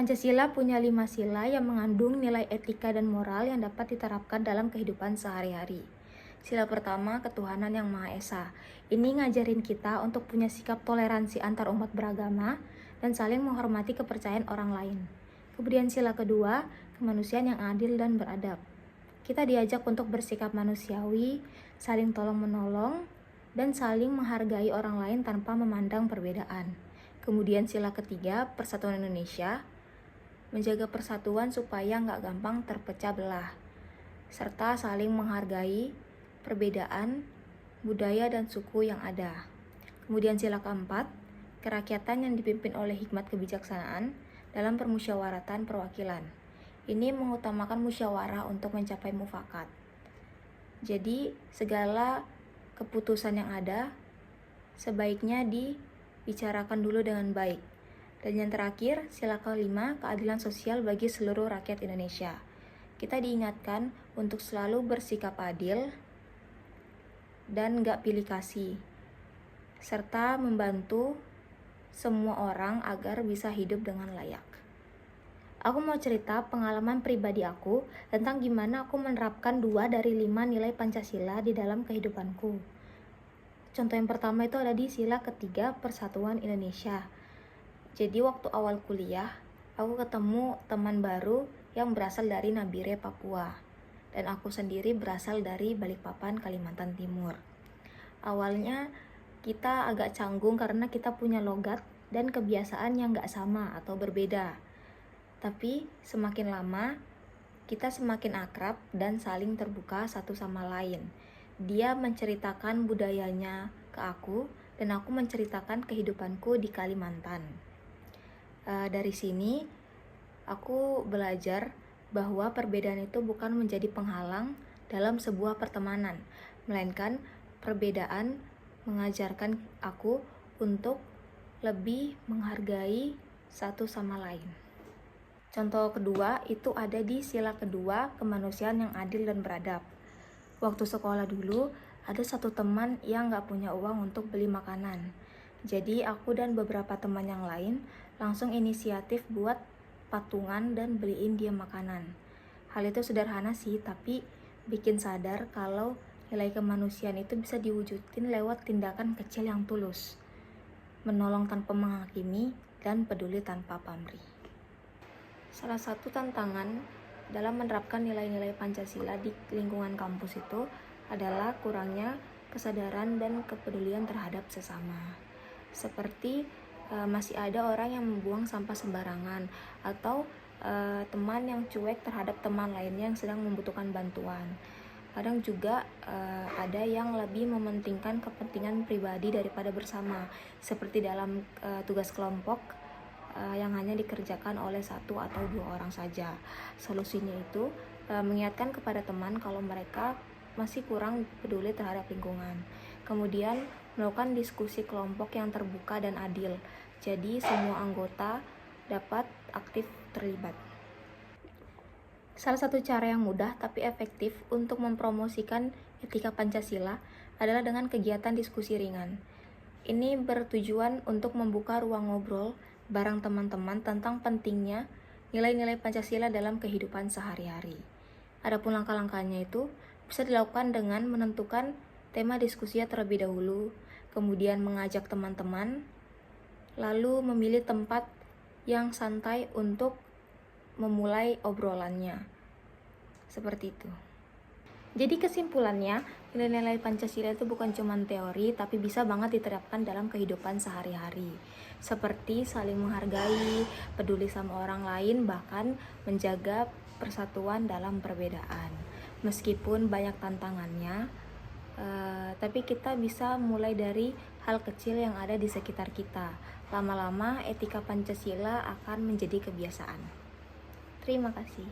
Pancasila punya 5 sila yang mengandung nilai etika dan moral yang dapat diterapkan dalam kehidupan sehari-hari. Sila pertama, ketuhanan yang Maha Esa. Ini ngajarin kita untuk punya sikap toleransi antar umat beragama dan saling menghormati kepercayaan orang lain. Kemudian sila kedua, kemanusiaan yang adil dan beradab. Kita diajak untuk bersikap manusiawi, saling tolong-menolong, dan saling menghargai orang lain tanpa memandang perbedaan. Kemudian sila ketiga, persatuan Indonesia, menjaga persatuan supaya nggak gampang terpecah belah, serta saling menghargai perbedaan budaya dan suku yang ada. Kemudian sila keempat, kerakyatan yang dipimpin oleh hikmat kebijaksanaan dalam permusyawaratan perwakilan. Ini mengutamakan musyawarah untuk mencapai mufakat. Jadi segala keputusan yang ada sebaiknya dibicarakan dulu dengan baik. Dan yang terakhir, sila kelima, keadilan sosial bagi seluruh rakyat Indonesia. Kita diingatkan untuk selalu bersikap adil dan gak pilih kasih, serta membantu semua orang agar bisa hidup dengan layak. Aku mau cerita pengalaman pribadi aku tentang gimana aku menerapkan 2 dari 5 nilai Pancasila di dalam kehidupanku. Contoh yang pertama itu ada di sila ketiga, persatuan Indonesia. Jadi waktu awal kuliah, aku ketemu teman baru yang berasal dari Nabire, Papua. Dan aku sendiri berasal dari Balikpapan, Kalimantan Timur. Awalnya kita agak canggung karena kita punya logat dan kebiasaan yang gak sama atau berbeda. Tapi semakin lama, kita semakin akrab dan saling terbuka satu sama lain. Dia menceritakan budayanya ke aku, dan aku menceritakan kehidupanku di Kalimantan. Dari sini, aku belajar bahwa perbedaan itu bukan menjadi penghalang dalam sebuah pertemanan, melainkan perbedaan mengajarkan aku untuk lebih menghargai satu sama lain. Contoh kedua itu ada di sila kedua, kemanusiaan yang adil dan beradab. Waktu sekolah dulu, ada satu teman yang gak punya uang untuk beli makanan. Jadi aku dan beberapa teman yang lain langsung inisiatif buat patungan dan beliin dia makanan. Hal itu sederhana sih, tapi bikin sadar kalau nilai kemanusiaan itu bisa diwujudin lewat tindakan kecil yang tulus, menolong tanpa menghakimi, dan peduli tanpa pamrih. Salah satu tantangan dalam menerapkan nilai-nilai Pancasila di lingkungan kampus itu adalah kurangnya kesadaran dan kepedulian terhadap sesama. Seperti masih ada orang yang membuang sampah sembarangan, atau teman yang cuek terhadap teman lainnya yang sedang membutuhkan bantuan. Kadang juga ada yang lebih mementingkan kepentingan pribadi daripada bersama, seperti dalam tugas kelompok yang hanya dikerjakan oleh 1 atau 2 orang saja. Solusinya itu mengingatkan kepada teman kalau mereka masih kurang peduli terhadap lingkungan. Kemudian melakukan diskusi kelompok yang terbuka dan adil, jadi semua anggota dapat aktif terlibat. Salah satu cara yang mudah tapi efektif untuk mempromosikan etika Pancasila adalah dengan kegiatan diskusi ringan. Ini bertujuan untuk membuka ruang ngobrol bareng teman-teman tentang pentingnya nilai-nilai Pancasila dalam kehidupan sehari-hari. Adapun langkah-langkahnya itu bisa dilakukan dengan menentukan tema diskusinya terlebih dahulu, kemudian mengajak teman-teman, lalu memilih tempat yang santai untuk memulai obrolannya. Seperti itu. Jadi kesimpulannya, nilai-nilai Pancasila itu bukan cuma teori, tapi bisa banget diterapkan dalam kehidupan sehari-hari. Seperti saling menghargai, peduli sama orang lain, bahkan menjaga persatuan dalam perbedaan. Meskipun banyak tantangannya, tapi kita bisa mulai dari hal kecil yang ada di sekitar kita. Lama-lama etika Pancasila akan menjadi kebiasaan. Terima kasih.